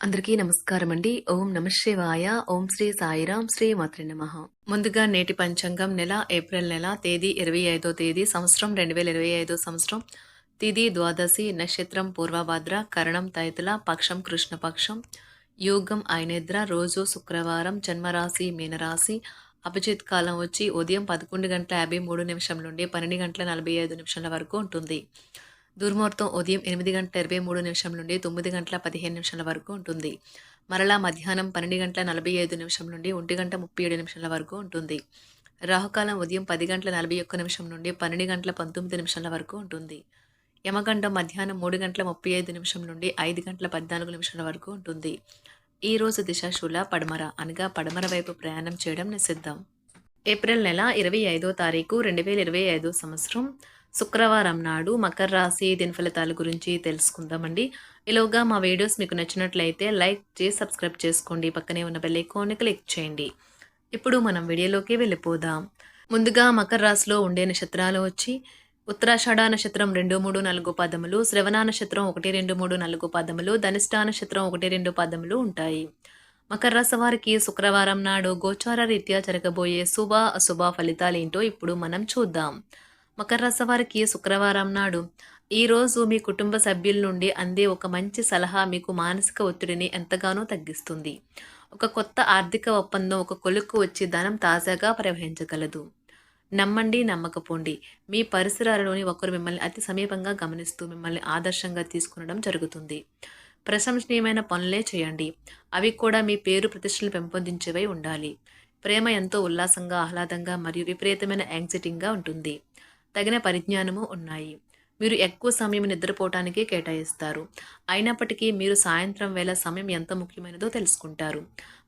అందరికీ నమస్కారం అండి. ఓం నమః శివాయ. ఓం శ్రీ సాయిరాం. శ్రీ మాత్రే నమః. ముందుగా నేటి పంచాంగం నెల ఏప్రిల్ నెల తేదీ 25వ తేదీ సంవత్సరం 2025 సంవత్సరం తిథి ద్వాదశి నక్షత్రం పూర్వభద్ర కరణం తైతుల పక్షం కృష్ణపక్షం యోగం ఐనేద్ర రోజు శుక్రవారం జన్మరాశి మీనరాశి అభిజిత్ కాలం వచ్చి ఉదయం 11:53 నుండి 12:45 వరకు ఉంటుంది. దుర్ముహూర్తం ఉదయం 8:23 నుండి 9:15 వరకు ఉంటుంది. మరలా మధ్యాహ్నం 12:45 నుండి 1:37 వరకు ఉంటుంది. రాహుకాలం ఉదయం 10:41 నుండి 12:19 వరకు ఉంటుంది. యమగండం మధ్యాహ్నం 3:35 నుండి 5:14 వరకు ఉంటుంది. ఈ రోజు దిశాశూల పడమర అనగా పడమర వైపు ప్రయాణం చేయడం నిషిద్ధం. ఏప్రిల్ నెల 25వ తారీఖు 2025 సంవత్సరం శుక్రవారం నాడు మకర రాశి దిన ఫలితాల గురించి తెలుసుకుందామండి. ఈలోగా మా వీడియోస్ మీకు నచ్చినట్లయితే లైక్ చేసి సబ్స్క్రైబ్ చేసుకోండి. పక్కనే ఉన్న బెల్ ఐకాన్ని క్లిక్ చేయండి. ఇప్పుడు మనం వీడియోలోకి వెళ్ళిపోదాం. ముందుగా మకర రాశిలో ఉండే నక్షత్రాలు వచ్చి ఉత్తరాషాఢ నక్షత్రం 2, 3, 4 పదములు, శ్రవణ నక్షత్రం 1, 2, 3, 4 పదములు, ధనిష్ట నక్షత్రం 1, 2 పదములు ఉంటాయి. మకర రాశి వారికి శుక్రవారం నాడు గోచార రీత్యా జరగబోయే శుభ అశుభ ఫలితాలేంటో ఇప్పుడు మనం చూద్దాం. మకర రాశి వారికి శుక్రవారం నాడు ఈరోజు మీ కుటుంబ సభ్యుల నుండి అందే ఒక మంచి సలహా మీకు మానసిక ఒత్తిడిని ఎంతగానో తగ్గిస్తుంది. ఒక కొత్త ఆర్థిక ఒప్పందం ఒక కొలుక్కు వచ్చి ధనం తాజాగా ప్రవహించగలదు. నమ్మండి నమ్మకపోండి, మీ పరిసరాలలోని ఒకరు మిమ్మల్ని అతి సమీపంగా గమనిస్తూ మిమ్మల్ని ఆదర్శంగా తీసుకునడం జరుగుతుంది. ప్రశంసనీయమైన పనులే చేయండి, అవి కూడా మీ పేరు ప్రతిష్టలు పెంపొందించేవై ఉండాలి. ప్రేమ ఎంతో ఉల్లాసంగా ఆహ్లాదంగా మరియు విపరీతమైన యాంగ్జైటీగా ఉంటుంది. తగిన పరిజ్ఞానము ఉన్నాయి. మీరు ఎక్కువ సమయం నిద్రపోవటానికి కేటాయిస్తారు. అయినప్పటికీ మీరు సాయంత్రం వేళ సమయం ఎంత ముఖ్యమైనదో తెలుసుకుంటారు.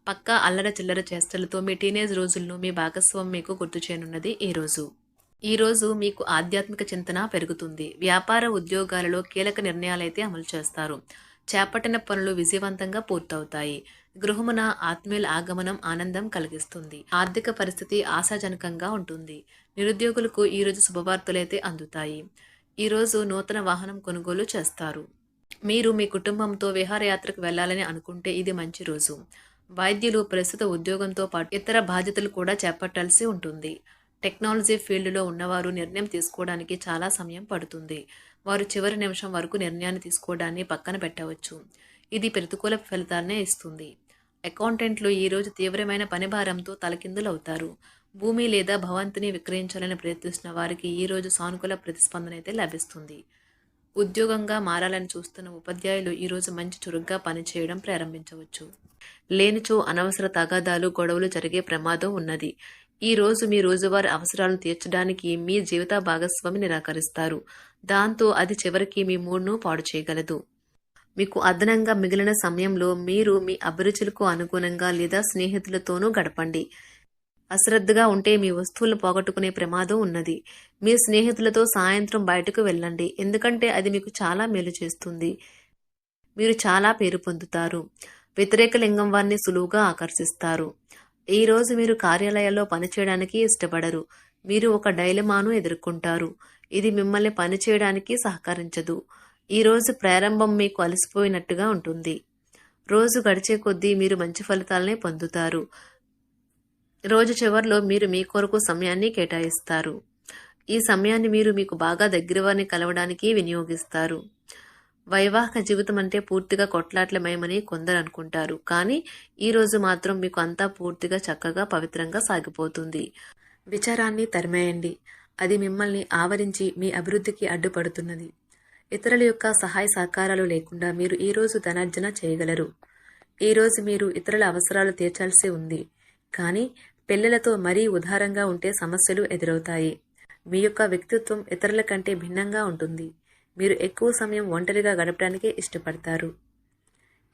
పక్కా అల్లర చిల్లర చేష్టలతో మీ టీనేజ్ రోజులను మీ భాగస్వామి మీకు గుర్తు చేయనున్నది ఈరోజు మీకు ఆధ్యాత్మిక చింతన పెరుగుతుంది. వ్యాపార ఉద్యోగాలలో కీలక నిర్ణయాలైతే అమలు చేస్తారు. చేపట్టిన పనులు విజయవంతంగా పూర్తవుతాయి. గృహమున ఆత్మీయుల ఆగమనం ఆనందం కలిగిస్తుంది. ఆర్థిక పరిస్థితి ఆశాజనకంగా ఉంటుంది. నిరుద్యోగులకు ఈరోజు శుభవార్తలైతే అందుతాయి. ఈరోజు నూతన వాహనం కొనుగోలు చేస్తారు. మీరు మీ కుటుంబంతో విహారయాత్రకు వెళ్లాలని అనుకుంటే ఇది మంచి రోజు. వైద్యులు ప్రస్తుత ఉద్యోగంతో పాటు ఇతర బాధ్యతలు కూడా చేపట్టాల్సి ఉంటుంది. టెక్నాలజీ ఫీల్డ్లో ఉన్నవారు నిర్ణయం తీసుకోవడానికి చాలా సమయం పడుతుంది. వారు చివరి నిమిషం వరకు నిర్ణయాన్ని తీసుకోవడాన్ని పక్కన పెట్టవచ్చు. ఇది ప్రతికూల ఫలితాలనే ఇస్తుంది. అకౌంటెంట్లు ఈరోజు తీవ్రమైన పనిభారంతో తలకిందులవుతారు. భూమి లేదా భవంతిని విక్రయించాలని ప్రయత్నిస్తున్న వారికి ఈరోజు సానుకూల ప్రతిస్పందన అయితే లభిస్తుంది. ఉద్యోగంగా మారాలని చూస్తున్న ఉపాధ్యాయులు ఈరోజు మంచి చురుగ్గా పనిచేయడం ప్రారంభించవచ్చు. లేనిచో అనవసర తగాదాలు గొడవలు జరిగే ప్రమాదం ఉన్నది. ఈ రోజు మీ రోజువారీ అవసరాలను తీర్చడానికి మీ జీవిత భాగస్వామి నిరాకరిస్తారు. దాంతో అది చివరికి మీ మూడ్ను పాడు చేయగలదు. మీకు అదనంగా మిగిలిన సమయంలో మీరు మీ అభిరుచులకు అనుగుణంగా లేదా స్నేహితులతోనూ గడపండి. అశ్రద్ధగా ఉంటే మీ వస్తువులను పోగొట్టుకునే ప్రమాదం ఉన్నది. మీ స్నేహితులతో సాయంత్రం బయటకు వెళ్ళండి, ఎందుకంటే అది మీకు చాలా మేలు చేస్తుంది. మీరు చాలా పేరు పొందుతారు. వ్యతిరేక లింగం వారిని సులువుగా ఆకర్షిస్తారు. ఈరోజు మీరు కార్యాలయాల్లో పనిచేయడానికి ఇష్టపడరు. మీరు ఒక డైలమాను ఎదుర్కొంటారు. ఇది మిమ్మల్ని పనిచేయడానికి సహకరించదు. ఈరోజు ప్రారంభం మీకు అలసిపోయినట్టుగా ఉంటుంది. రోజు గడిచే కొద్దీ మీరు మంచి ఫలితాలనే పొందుతారు. రోజు చివరిలో మీరు మీ కొరకు సమయాన్ని కేటాయిస్తారు. ఈ సమయాన్ని మీరు మీకు బాగా దగ్గర వారిని కలవడానికి వినియోగిస్తారు. వైవాహిక జీవితం అంటే పూర్తిగా కొట్లాట్లమయమని కొందరు అనుకుంటారు. కానీ ఈరోజు మాత్రం మీకు అంతా పూర్తిగా చక్కగా పవిత్రంగా సాగిపోతుంది. విచారాన్ని తరిమేయండి, అది మిమ్మల్ని ఆవరించి మీ అభివృద్ధికి అడ్డుపడుతున్నది. ఇతరుల యొక్క సహాయ సహకారాలు లేకుండా మీరు ఈరోజు ధనార్జన చేయగలరు. ఈరోజు మీరు ఇతరుల అవసరాలు తీర్చాల్సి ఉంది. కానీ పిల్లలతో మరీ ఉదారంగా ఉంటే సమస్యలు ఎదురవుతాయి. మీ యొక్క వ్యక్తిత్వం ఇతరుల కంటే భిన్నంగా ఉంటుంది. మీరు ఎక్కువ సమయం ఒంటరిగా గడపడానికే ఇష్టపడతారు.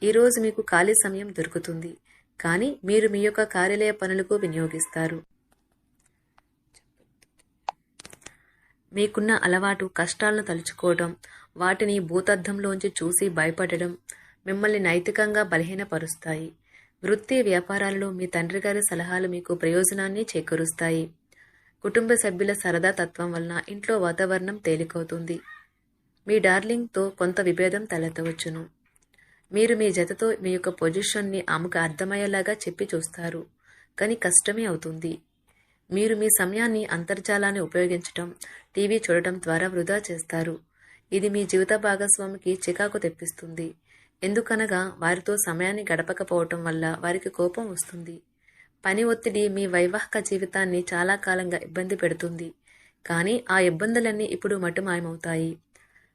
ఈరోజు మీకు ఖాళీ సమయం దొరుకుతుంది, కానీ మీరు మీ యొక్క కార్యాలయ పనులకు వినియోగిస్తారు. మీకున్న అలవాటు కష్టాలను తలుచుకోవడం, వాటిని భూతద్దంలోంచి చూసి భయపడడం మిమ్మల్ని నైతికంగా బలహీనపరుస్తాయి. వృత్తి వ్యాపారాలలో మీ తండ్రి గారి సలహాలు మీకు ప్రయోజనాన్ని చేకూరుస్తాయి. కుటుంబ సభ్యుల సరదా తత్వం వలన ఇంట్లో వాతావరణం తేలికవుతుంది. మీ డార్లింగ్తో కొంత విభేదం తలెత్తవచ్చును. మీరు మీ జతతో మీ యొక్క పొజిషన్ని ఆమెకు అర్థమయ్యేలాగా చెప్పి చూస్తారు, కానీ కష్టమే అవుతుంది. మీరు మీ సమయాన్ని అంతర్జాలాన్ని ఉపయోగించటం, టీవీ చూడటం ద్వారా వృధా చేస్తారు. ఇది మీ జీవిత భాగస్వామికి చికాకు తెప్పిస్తుంది. ఎందుకనగా వారితో సమయాన్ని గడపకపోవటం వల్ల వారికి కోపం వస్తుంది. పని ఒత్తిడి మీ వైవాహిక జీవితాన్ని చాలా కాలంగా ఇబ్బంది పెడుతుంది. కానీ ఆ ఇబ్బందులన్నీ ఇప్పుడు మటుమాయమవుతాయి.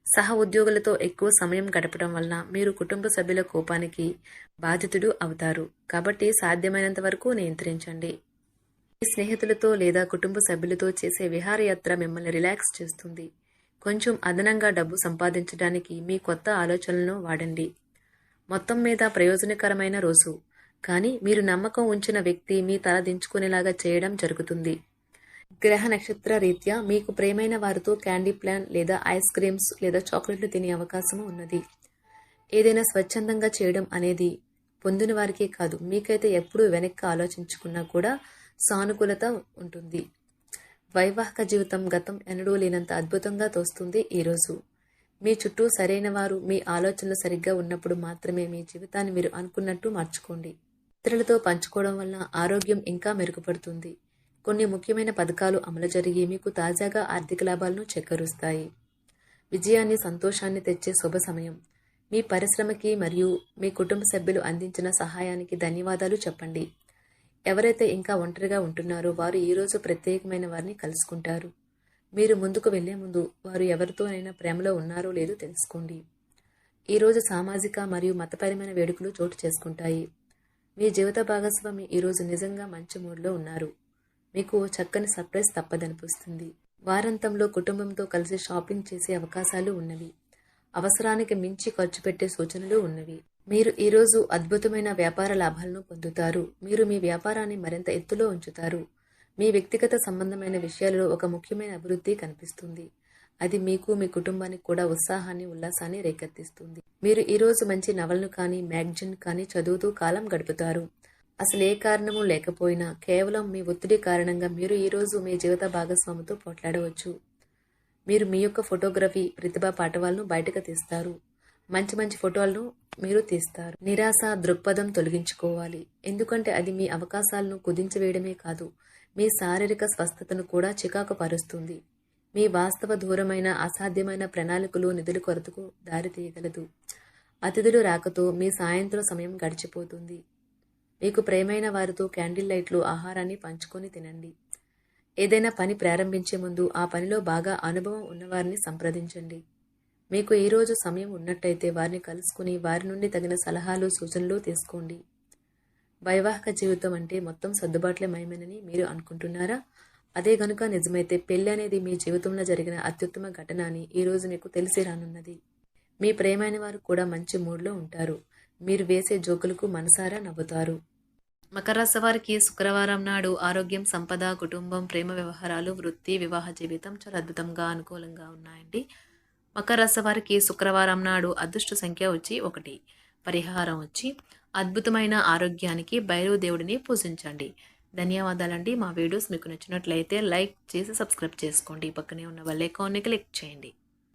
సహ ఉద్యోగులతో ఎక్కువ సమయం గడపడం వల్ల మీరు కుటుంబ సభ్యుల కోపానికి బాధితుడు అవుతారు. కాబట్టి సాధ్యమైనంత వరకు నియంత్రించండి. మీ స్నేహితులతో లేదా కుటుంబ సభ్యులతో చేసే విహారయాత్ర మిమ్మల్ని రిలాక్స్ చేస్తుంది. కొంచెం అదనంగా డబ్బు సంపాదించడానికి మీ కొత్త ఆలోచనలను వాడండి. మొత్తం మీద ప్రయోజనకరమైన రోజు, కానీ మీరు నమ్మకం ఉంచిన వ్యక్తి మీ తల దించుకునేలాగా చేయడం జరుగుతుంది. గ్రహ నక్షత్ర రీత్యా మీకు ప్రేమైన వారితో క్యాండీ ప్లాన్ లేదా ఐస్ క్రీమ్స్ లేదా చాక్లెట్లు తినే అవకాశం ఉన్నది. ఏదైనా స్వచ్ఛందంగా చేయడం అనేది పొందిన వారికే కాదు, మీకైతే ఎప్పుడూ వెనక్కి ఆలోచించుకున్నా కూడా సానుకూలత ఉంటుంది. వైవాహిక జీవితం గతం ఎన్నడూ లేనంత అద్భుతంగా తోస్తుంది ఈరోజు. మీ చుట్టూ సరైన వారు, మీ ఆలోచనలు సరిగ్గా ఉన్నప్పుడు మాత్రమే మీ జీవితాన్ని మీరు అనుకున్నట్టు మార్చుకోండి. ఇతరులతో పంచుకోవడం వల్ల ఆరోగ్యం ఇంకా మెరుగుపడుతుంది. కొన్ని ముఖ్యమైన పథకాలు అమలు జరిగి మీకు తాజాగా ఆర్థిక లాభాలను చేకూరుస్తాయి. విజయాన్ని, సంతోషాన్ని తెచ్చే శుభ సమయం. మీ పరిశ్రమకి మరియు మీ కుటుంబ సభ్యులు అందించిన సహాయానికి ధన్యవాదాలు చెప్పండి. ఎవరైతే ఇంకా ఒంటరిగా ఉంటున్నారో వారు ఈరోజు ప్రత్యేకమైన వారిని కలుసుకుంటారు. మీరు ముందుకు వెళ్లే ముందు వారు ఎవరితోనైనా ప్రేమలో ఉన్నారో లేదో తెలుసుకోండి. ఈరోజు సామాజిక మరియు మతపరమైన వేడుకలు చోటు చేసుకుంటాయి. మీ జీవిత భాగస్వామి ఈరోజు నిజంగా మంచి మూడ్లో ఉన్నారు. మీకు చక్కని సర్ప్రైజ్ తప్పదనిపిస్తుంది. వారాంతంలో కుటుంబంతో కలిసి షాపింగ్ చేసే అవకాశాలు ఉన్నవి. అవసరానికి మించి ఖర్చు పెట్టే సూచనలు ఉన్నవి. మీరు ఈరోజు అద్భుతమైన వ్యాపార లాభాలను పొందుతారు. మీరు మీ వ్యాపారాన్ని మరింత ఎత్తులో ఉంచుతారు. మీ వ్యక్తిగత సంబంధమైన విషయాలలో ఒక ముఖ్యమైన అభివృద్ధి కనిపిస్తుంది. అది మీకు, మీ కుటుంబానికి కూడా ఉత్సాహాన్ని, ఉల్లాసాన్ని రేకెత్తిస్తుంది. మీరు ఈరోజు మంచి నవలను కానీ, మ్యాగజైన్ కానీ చదువుతూ కాలం గడుపుతారు. అసలు ఏ కారణము లేకపోయినా కేవలం మీ ఒత్తిడి కారణంగా మీరు ఈరోజు మీ జీవిత భాగస్వామితో పోట్లాడవచ్చు. మీరు మీ యొక్క ఫోటోగ్రఫీ ప్రతిభా పాఠవాలను బయటకు తీస్తారు. మంచి మంచి ఫోటోలను మీరు తీస్తారు. నిరాశ దృక్పథం తొలగించుకోవాలి. ఎందుకంటే అది మీ అవకాశాలను కుదించివేయడమే కాదు, మీ శారీరక స్వస్థతను కూడా చికాకు పరుస్తుంది. మీ వాస్తవ దూరమైన అసాధ్యమైన ప్రణాళికలు నిధుల కొరతకు దారితీయగలదు. అతిథులు రాకతో మీ సాయంత్రం సమయం గడిచిపోతుంది. మీకు ప్రేమైన వారితో క్యాండిల్ లైట్లు, ఆహారాన్ని పంచుకొని తినండి. ఏదైనా పని ప్రారంభించే ముందు ఆ పనిలో బాగా అనుభవం ఉన్నవారిని సంప్రదించండి. మీకు ఈరోజు సమయం ఉన్నట్టయితే వారిని కలుసుకుని వారి నుండి తగిన సలహాలు, సూచనలు తీసుకోండి. వైవాహిక జీవితం అంటే మొత్తం సర్దుబాట్లే మయమేనని మీరు అనుకుంటున్నారా? అదే గనుక నిజమైతే పెళ్లి అనేది మీ జీవితంలో జరిగిన అత్యుత్తమ ఘటన అని ఈరోజు మీకు తెలిసి రానున్నది. మీ ప్రేమైన వారు కూడా మంచి మూడ్లో ఉంటారు. మీరు వేసే జోకులకు మనసారా నవ్వుతారు. మకర రాశి వారికి శుక్రవారం నాడు ఆరోగ్యం, సంపద, కుటుంబం, ప్రేమ వ్యవహారాలు, వృత్తి, వివాహ జీవితం చాలా అద్భుతంగా అనుకూలంగా ఉన్నాయండి. మకర రాశి వారికి శుక్రవారం నాడు అదృష్ట సంఖ్య వచ్చి 1. పరిహారం వచ్చి అద్భుతమైన ఆరోగ్యానికి భైరవ దేవుడిని పూజించండి. ధన్యవాదాలండి. మా వీడియోస్ మీకు నచ్చినట్లయితే లైక్ చేసి సబ్స్క్రైబ్ చేసుకోండి. పక్కనే ఉన్న బెల్ ఐకాన్ని క్లిక్ చేయండి.